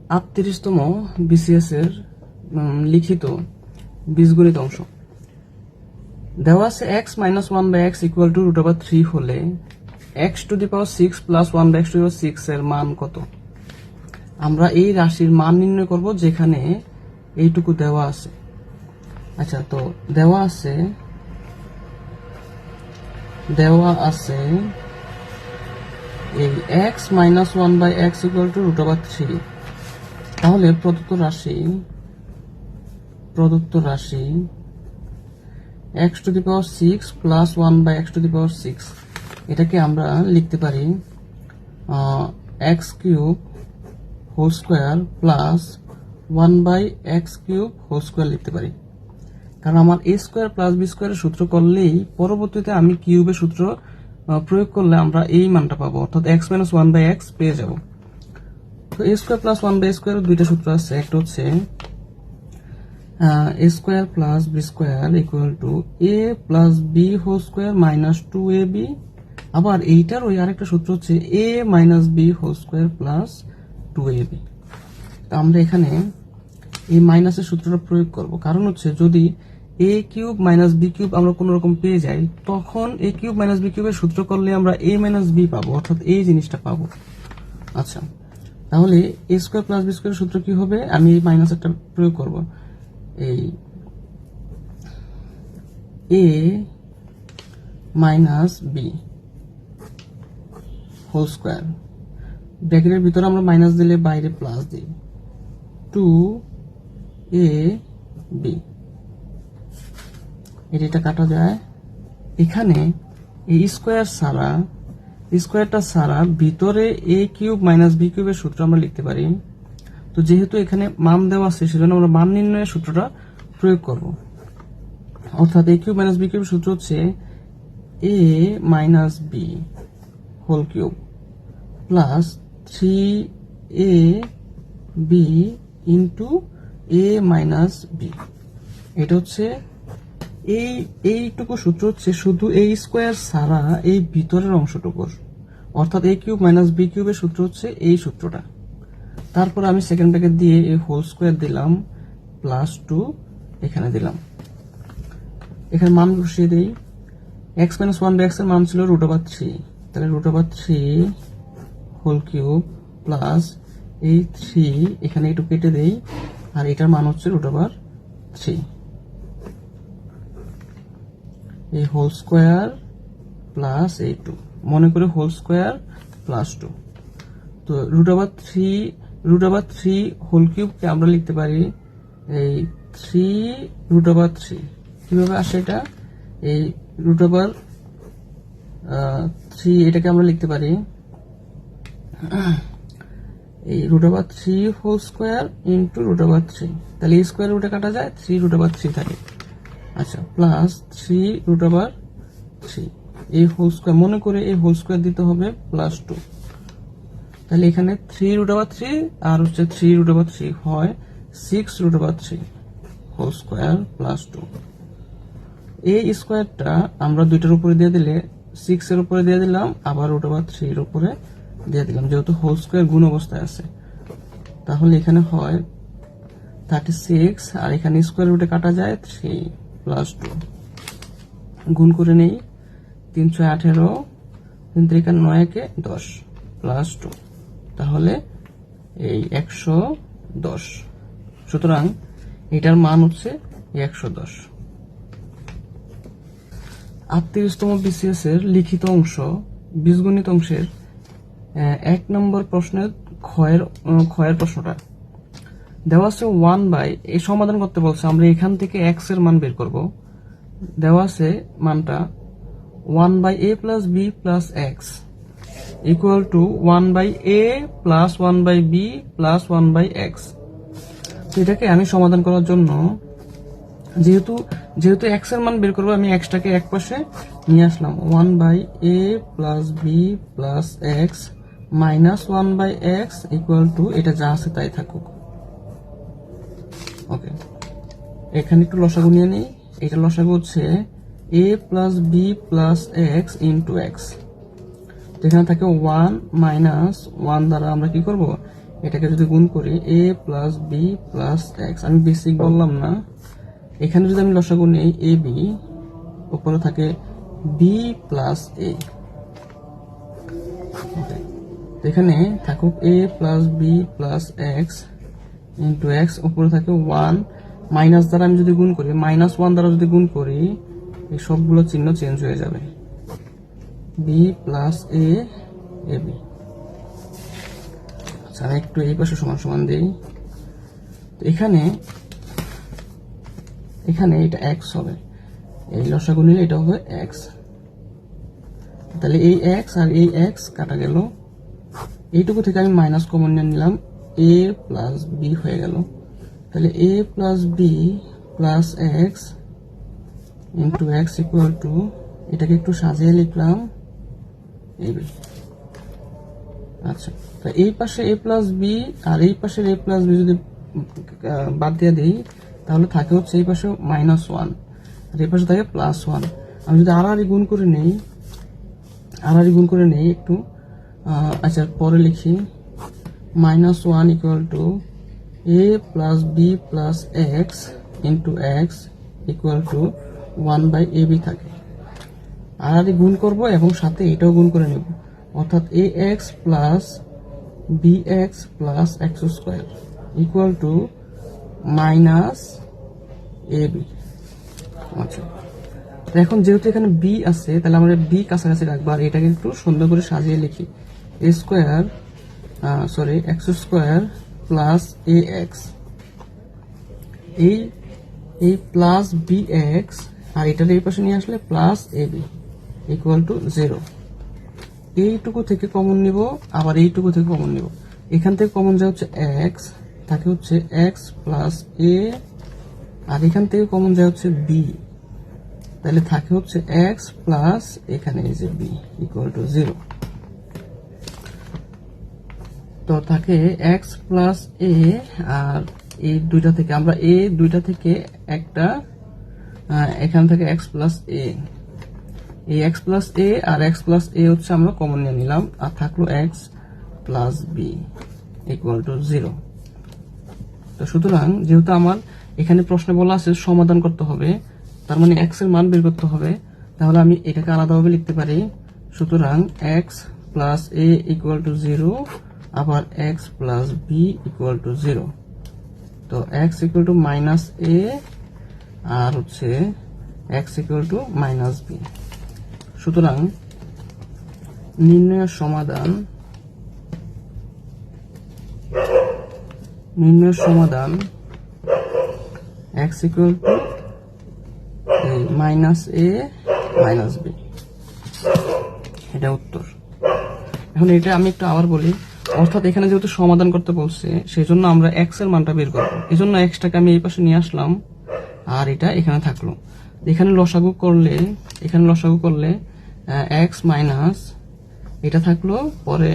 38তম BCS এর লিখিত বীজগণিত অংশ। দেওয়া আছে x minus 1 by x equal to √3 হলে x to the power 6 plus 1 by x to the power 6 এর মান কত? আমরা এই রাশির মান নির্ণয় করব যেখানে এইটুকু দেওয়া আছে। আচ্ছা, তো দেওয়া আছে এই x minus 1 by x equal to √3। তাহলে প্রদত্ত রাশি x to the power 6 plus 1 by x to the power 6 এটাকে আমরা লিখতে পারি x cube whole square plus 1 by x cube whole square লিখতে পারি, কারণ আমার a স্কয়ার প্লাস b স্কয়ারের সূত্র করলেই পরবর্তীতে আমি কিউবের সূত্র প্রয়োগ করলে আমরা এই মানটা পাবো, অর্থাৎ x minus 1 by x পেয়ে যাব। তো a square plus 1 by a স্কয়ারের দুইটা সূত্র আছে, একটা হচ্ছে a square plus b square equal to a plus b whole square minus 2ab, আবার এইটার ওই আরেকটা সূত্র হচ্ছে a minus b whole square plus 2ab। তো আমরা এখানে এই মাইনাসের সূত্রটা প্রয়োগ করব, কারণ হচ্ছে যদি a cube minus b cube আমরা কোন রকম পেয়ে যাই, তখন a কিউব মাইনাস b কিউবের সূত্র করলে আমরা a মাইনাস b পাবো, অর্থাৎ এই জিনিসটা পাবো। আচ্ছা, তাহলে a স্কয়ার প্লাস b স্কয়ারের সূত্র কি হবে? আমি এই মাইনাসেরটা প্রয়োগ করব, এই a minus b whole square, ব্র্যাকেটের ভিতরে আমরা মাইনাস দিলে বাইরে প্লাস দিই, 2ab, এটা কাটা যায়। এখানে এই স্কয়ারটা ছাড়া ভিতরে a কিউব মাইনাস b কিউবের সূত্র আমরা লিখতে পারি। তো যেহেতু এখানে মান দেওয়া আছে, সেজন্য আমরা মান নির্ণয়ের সূত্রটা প্রয়োগ করব, অর্থাৎ a কিউব মাইনাস b কিউবের সূত্র হচ্ছে a minus b whole cube plus 3ab into a minus b। এটা হচ্ছে এইটুকু সূত্র হচ্ছে শুধু এই স্কয়ার ছাড়া এই ভিতরের অংশটুকুর, অর্থাৎ a কিউব মাইনাস b কিউবের সূত্র হচ্ছে এই সূত্রটা। তারপর আমি সেকেন্ড ব্র্যাকেট দিয়ে এই হোল স্কয়ার দিলাম প্লাস 2 এখানে দিলাম, এখানে মান বসিয়ে দেই। x minus 1 by x এর মান ছিল √3, তাহলে √3 হোল কিউব প্লাস এই 3 এখানে একটু কেটে দেই, আর এটার মান হচ্ছে √3, এই হোল স্কয়ার প্লাস এই 2, মনে করে হোল স্কয়ার প্লাস 2। তো √3 হোল কিউবকে আমরা লিখতে পারি এই 3√3। কিভাবে আসে এটা? এই √3 এটাকে আমরা লিখতে পারি এই √3 হোল স্কয়ার ইন্টু √3, তাহলে এই স্কয়ার রুটে কাটা যায়, 3√3 থাকে। আচ্ছা, প্লাস 3√3 এই হোল স্কয়ার, মনে করে এই হোল স্কয়ার দিতে হবে প্লাস 2, তাহলে এখানে 3√3 আর হচ্ছে 3√3 হয় 6√3 হোল স্কয়ার প্লাস 2। এই স্কয়ারটা আমরা দুইটার উপরে দিয়ে দিলে 6 এর উপরে দিয়ে দিলাম, আবার √3 এর উপরে দিয়ে দিলাম, যেহেতু হোল স্কয়ার গুণ অবস্থায় আছে। তাহলে এখানে হয় 36, আর এখানে স্কয়ার রুটে কাটা যায় 3 প্লাস 2, গুণ করে নেই 318, 9 প্লাস 2, তাহলে এই 110। সুতরাং এটার মান হচ্ছে 110। 38তম বিসিএস এর লিখিত অংশ বীজগণিত অংশের 1 নম্বর প্রশ্নের ক্ষয়ের প্রশ্নটা দেওয়া আছে 1 বাই, এই সমাধান করতে বলছে, আমরা এখান থেকে x এর মান বের করব। দেওয়া আছে মানটা 1 by a plus b plus x equal to 1 by a plus 1 by b plus 1 by x। তো এটাকে আমি সমাধান করার জন্য যেহেতু x এর মান বের করবো, আমি x টাকে এক পাশে নিয়ে আসলাম, 1 by a plus b plus x minus 1 by x equal to, এটা যা আছে তাই থাকুক। ওকে, এখানে একটু লসাগু নিয়ে নেই, এটা লসাগু হচ্ছে a plus b plus x into x, যেখানে থাকে 1 মাইনাস 1 দ্বারা আমরা কি করব, এটাকে যদি গুণ করি a plus B plus x, আমি বেসিক বললাম না, এখানে যদি আমি লসাগু নেই এ বি, উপরে থাকে বি প্লাস এ, এখানে থাকুক a plus B plus x into x, উপরে থাকে 1, মাইনাস দ্বারা আমি যদি গুণ করি, -1 দ্বারা যদি গুণ করি, এই সবগুলো চিহ্ন চেঞ্জ হয়ে যাবে, বি প্লাস এ বি। আচ্ছা, আমি একটু এই পাশে সমান সমান দিই। তো এখানে এটা এক্স হবে, এই লসাগু নিলে এটা হবে এক্স, তাহলে এই এক্স আর এই এক্স কাটা গেল, এইটুকু থেকে আমি মাইনাস কমন নিয়ে নিলাম, এ প্লাস বি হয়ে গেল, তাহলে A plus B plus x into x equal to, এটাকে একটু সাজিয়ে লিখলাম এ বি। আচ্ছা, তো এই পাশে এ প্লাস বি আর এই পাশের এ প্লাস বি যদি বাদ দিয়ে দিই, তাহলে থাকে হচ্ছে এই পাশে -1 আর এই পাশে থাকে +1। আমি যদি আড়াআড়ি গুণ করে নেই একটু, আচ্ছা পরে লিখি, -1 equal to A plus B plus x into x equal to 1/ab থাকে। আড়াআড়ি গুণ করব এবং সাথে এটাও গুণ করে নেব, অর্থাৎ A X plus B X plus X square equal to -ab। আচ্ছা, এখন যেহেতু এখানে বি আছে, তাহলে আমরা বি কাছাকাছি রাখবো, আর এটাকে একটু সুন্দর করে সাজিয়ে লিখি, x square plus a x, এই প্লাস বি এক্স আর এটার এই পাশে নিয়ে আসলে plus a b equal to 0। এইটুকু থেকে কমন নিব, আবার এইটুকু থেকে কমন নিব, এখান থেকে কমন যায় হচ্ছে এক্স, থাকে হচ্ছে এক্স প্লাস এ, আর এখান থেকে কমন যায় হচ্ছে বি, তাহলে থাকে হচ্ছে এক্স প্লাস এখানে এই যে বি ইকুয়াল টু 0। তো থাকে এক্স প্লাস এ, আর এই দুইটা থেকে আমরা দুইটা থেকে একটা, এখান থেকে এক্স প্লাস এ, এই এক্স প্লাস এ আর এক্স প্লাস এ হচ্ছে আমরা কমন নিয়ে নিলাম, আর থাকলো x plus b equal to 0। তো সুতরাং যেহেতু আমার এখানে প্রশ্নে বলা আছে সমাধান করতে হবে, তার মানে এক্স এর মান বের করতে হবে, তাহলে আমি এটাকে আলাদাভাবে লিখতে পারি। সুতরাং x plus a equal to 0, আবার x plus b equal to 0। তো x equal to minus a আর হচ্ছে x equal to minus b. সুতরাং নির্ণয়ের সমাধান x equal to minus a minus b, এটা উত্তর। এখন এটা আমি একটু আবার বলি, অর্থাৎ এখানে যেহেতু সমাধান করতে বলছে, সেই জন্য আমরা এক্স এর মানটা বের করবো, এই জন্য এক্সটাকে আমি এই পাশে নিয়ে আসলাম, আর এটা এখানে থাকলো। এখানে লসাগু করলে এক্স মাইনাস এটা থাকলো, পরে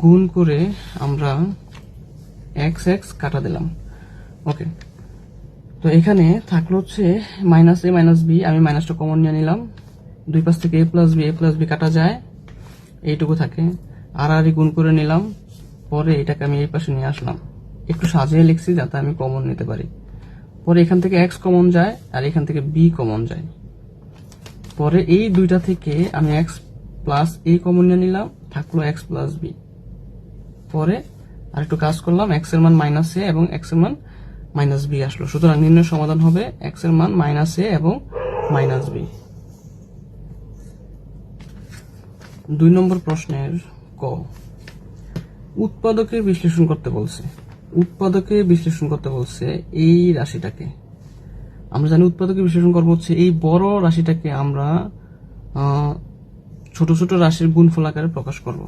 গুণ করে আমরা এক্স কাটা দিলাম। ওকে, তো এখানে থাকলো হচ্ছে মাইনাস এ মাইনাস বি, আমি মাইনাসটা কমন নিয়ে নিলাম, দুই পাশ থেকে এ প্লাস বি কাটা যায়, এইটুকু থাকে, আর গুণ করে নিলাম, পরে এটাকে আমি এই পাশে নিয়ে আসলাম, একটু সাজিয়ে লিখছি যাতে আমি কমন নিতে পারি। পরে এখান থেকে এক্স কমন যায় আর এখান থেকে বি কমন যায়, পরে এই দুইটা থেকে আমি এক্স প্লাস এ কমন নিয়ে নিলাম, থাকলো এক্স প্লাস বি। পরে আর একটু কাজ করলাম, এক্স এর মান মাইনাস এ এবং এক্স এর মান মাইনাস বি আসলো। সুতরাং নির্ণয় সমাধান হবে এক্স এর মান মাইনাস এ এবং মাইনাস বি। 2 নম্বর প্রশ্নের ক, উৎপাদকে বিশ্লেষণ করতে বলছে এই রাশিটাকে। আমরা জানি উৎপাদকে বিশ্লেষণ করবো হচ্ছে এই বড় রাশিটাকে আমরা ছোট ছোট রাশির গুণফল আকারে প্রকাশ করব।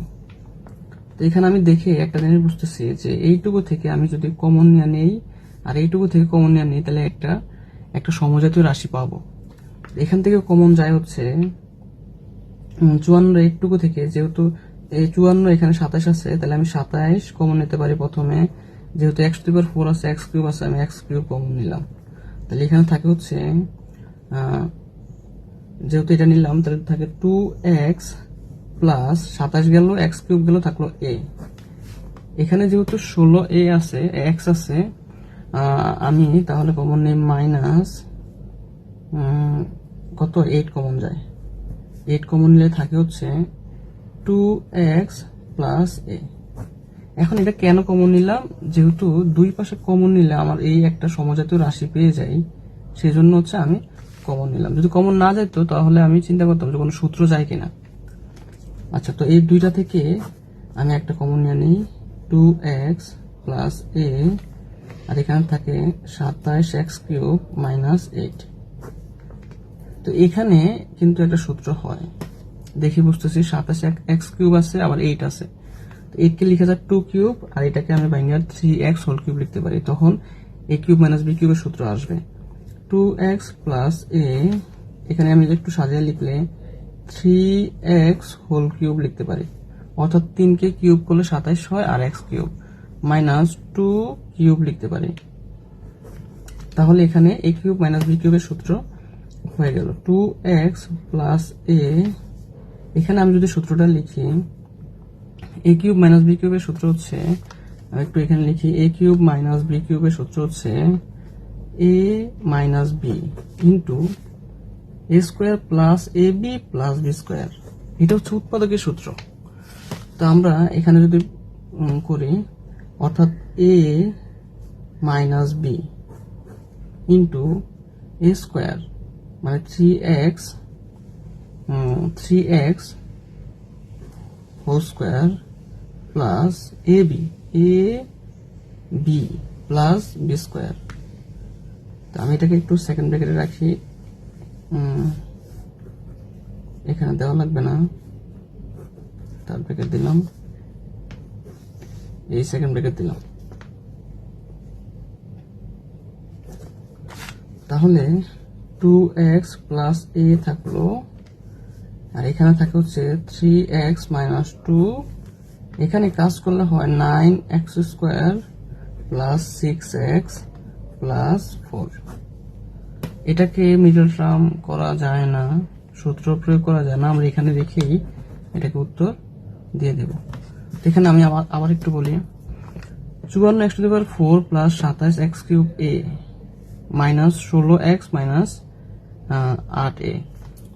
তো এখানে আমি দেখে একটা জিনিস বুঝতেছি যে এইটুকু থেকে আমি যদি কমন নিয়ে নেই আর এইটুকু থেকে কমন নিয়ে নেই, তাহলে একটা সমজাতীয় রাশি পাবো। এখান থেকে কমন যায় হচ্ছে 54, এইটুকু থেকে যেহেতু এই 54 এখানে 27 আছে, তাহলে আমি 27 কমন নিতে পারি প্রথমে, যেহেতু x⁴ আছে, x³ আছে, আমি x³ কমন নিলাম, তাহলে এখানে থাকে হচ্ছে যেহেতু এটা নিলাম, তাহলে থাকে 2x প্লাস 27 গেল, x³ গেল, থাকলো a এখানে যেহেতু 16a আছে, x আছে, আমি তাহলে কমন নেই মাইনাস কত 8 কমন যায়। 8 কমন নিলে থাকে হচ্ছে 2x প্লাস a। এখন এটা কেন কমন নিলাম, যেহেতু দুই পাশে কমন নিলে আমার এই একটা সমজাতীয় রাশি পেয়ে যাই, সেই জন্য হচ্ছে আমি কমন নিলাম। যদি কমন না যেত তাহলে আমি চিন্তা করতাম যে কোনো সূত্র যায় কিনা। আচ্ছা, তো এই দুইটা থেকে আমি একটা কমন নিয়ে নিই, 2x প্লাস a, আর এখানে থাকে 27x কিউব মাইনাস 8। তো এখানে কিন্তু একটা সূত্র হয়, দেখি বুঝতেছি। 27x কিউব আছে, আবার 8 আছে, তো 8 কে লিখে যায় 2 কিউব, আর এটাকে আমি ভাঙিয়ে 3x হোল কিউব লিখতে পারি। তখন a কিউব মাইনাস b কিউবের সূত্র আসবে 2x প্লাস a, এখানে আমি একটু সাজিয়ে লিখলে 3x হোল কিউব লিখতে পারি, অর্থাৎ 3 কে কিউব করলে 27 হয়, আর x কিউব মাইনাস 2 কিউব লিখতে পারি। তাহলে এখানে a কিউব মাইনাস b কিউবের সূত্র হয়ে গেল 2x প্লাস a। এখানে আমি যদি সূত্রটা লিখি, a কিউব মাইনাস b কিউবের সূত্র হচ্ছে, আমি একটু এখানে লিখি, a কিউব মাইনাস b কিউবের সূত্র হচ্ছে a minus b into a square plus ab plus b square. এটা হচ্ছে উৎপাদকের সূত্র। তো আমরা এখানে যদি করি, অর্থাৎ a minus b into a square মানে 3x whole square plus ab plus b square. তো আমি এটাকে একটু সেকেন্ড ব্র্যাকেটে রাখি, এখানে দেওয়া লাগবে না, থার্ড ব্র্যাকেট দিলাম, এই সেকেন্ড ব্র্যাকেট দিলাম। তাহলে 2x প্লাস a থাকলো, আর এখানে থাকে হচ্ছে 3x মাইনাস 2। এখানে কাজ করলে হয় 9x square plus 6x plus 4। এটাকে মিডল টার্ম করা যায় না, সূত্র প্রয়োগ করা যায় না, আমরা এখানে রেখেই এটাকে উত্তর দিয়ে দেব। এখানে আমি আবার একটু বলি, 54x to the power 4 plus 27x cube a minus 16x minus 8a।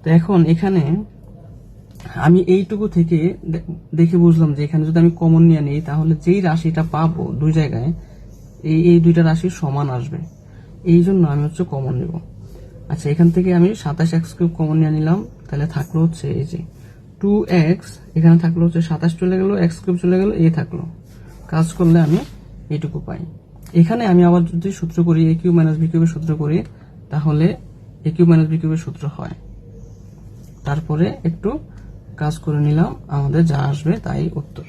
তো এখন এখানে আমি এইটুকু থেকে দেখে বুঝলাম যে এখানে যদি আমি কমন নিয়ে নিই তাহলে যেই রাশিটা পাবো দুই জায়গায় এই দুইটা রাশির সমান আসবে, এই জন্য আমি হচ্ছে কমন নেব। আচ্ছা, এখান থেকে আমি 27x কিউব কমন নিয়ে নিলাম, তাহলে থাকলো হচ্ছে এই যে 2x, এখানে থাকলো হচ্ছে 27 চলে গেল, x কিউব চলে গেল, a থাকলো। কাজ করলে আমি এইটুকু পাই। এখানে আমি আবার যদি সূত্র করি, a কিউব মাইনাস b কিউবের সূত্র করি, তাহলে a কিউব মাইনাস b কিউবের সূত্র হয়। তারপরে একটু কাজ করে নিলাম, আমাদের যা আসবে তাই উত্তর।